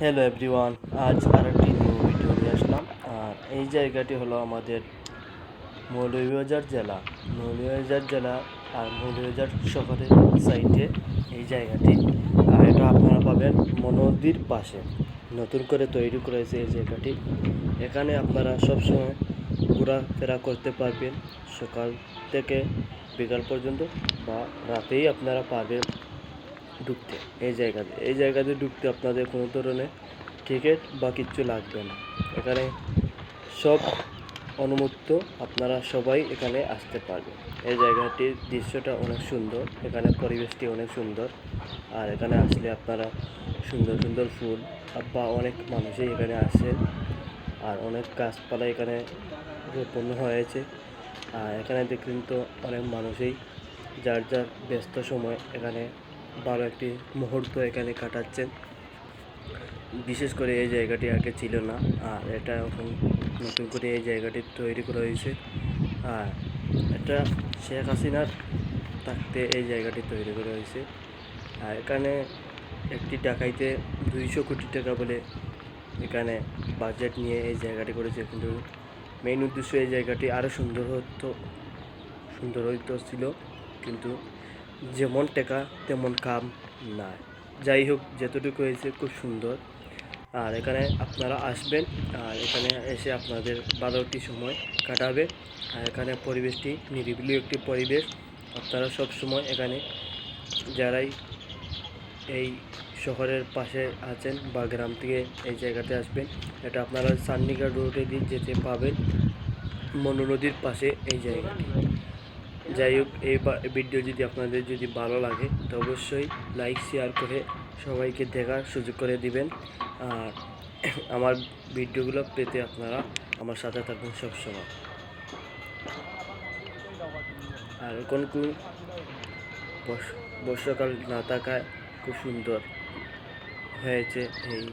Hello everyone, আজ আরেকটি new video নিয়ে আসলাম। আর এই জায়গাটি হলো আমাদের মৌলভীবাজার জেলা। মৌলভীবাজার জেলা আর মৌলভীবাজার শহরের সাইডে এই জায়গাটি। আর এটা আপনারা পাবেন নদীর পাশে, নতুন করে তৈরি করেছে এই জায়গাটি। এখানে আপনারা সবসময় ঘোরাফেরা করতে পারবেন, সকাল থেকে বিকাল পর্যন্ত, বা রাতেই আপনারা পারবেন ঢুকতে। এই জায়গাতে ঢুকতে আপনাদের কোনো ধরনের টিকিট বা কিচ্ছু লাগবে না। এখানে সব অনুমুক্ত, আপনারা সবাই এখানে আসতে পারবেন। এই জায়গাটির দৃশ্যটা অনেক সুন্দর, এখানে পরিবেশটি অনেক সুন্দর। আর এখানে আসলে আপনারা সুন্দর সুন্দর ফুল বা অনেক মানুষই এখানে আসেন। আর অনেক গাছপালা এখানে রোপণ হয়েছে। আর এখানে দেখলেন তো অনেক মানুষই যার যার ব্যস্ত সময় এখানে ভালো একটি মুহূর্ত এখানে কাটাচ্ছেন। বিশেষ করে এই জায়গাটি আগে ছিল না, আর এটা এখন নতুন করে এই জায়গাটি তৈরি করা হয়েছে। আর এটা শেখ হাসিনার থাকতে এই জায়গাটি তৈরি করা হয়েছে। আর এখানে একটি ডাকাইতে 200 কোটি টাকা বলে এখানে বাজেট নিয়ে এই জায়গাটি করেছে, কিন্তু মেইন উদ্দেশ্য এই জায়গাটি আরও সুন্দর হইতো ছিল, কিন্তু যেমন টাকা তেমন কাম না। যাই হোক, যতটুকু হয়েছে খুব সুন্দর। আর এখানে আপনারা আসবেন, আর এখানে এসে আপনাদের ভালো একটি সময় কাটাবে। আর এখানে পরিবেশটি নিরিবিলি একটি পরিবেশ। আপনারা সব সময় এখানে যারাই এই শহরের পাশে আছেন বা গ্রাম থেকে এই জায়গাতে আসবেন, এটা আপনারা চান্ডিগড় রোডে দিয়ে যেতে পাবেন, মনু নদীর পাশে এই জায়গাটি। যাই হোক, এই ভিডিও যদি আপনাদের যদি ভালো লাগে তো অবশ্যই লাইক শেয়ার করে সবাইকে দেখার সুযোগ করে দিবেন। আর আমার ভিডিওগুলো পেতে আপনারা আমার সাথে থাকবেন সবসময়। আর এখন কোন বর্ষাকাল না থাকায় খুব সুন্দর হয়েছে এই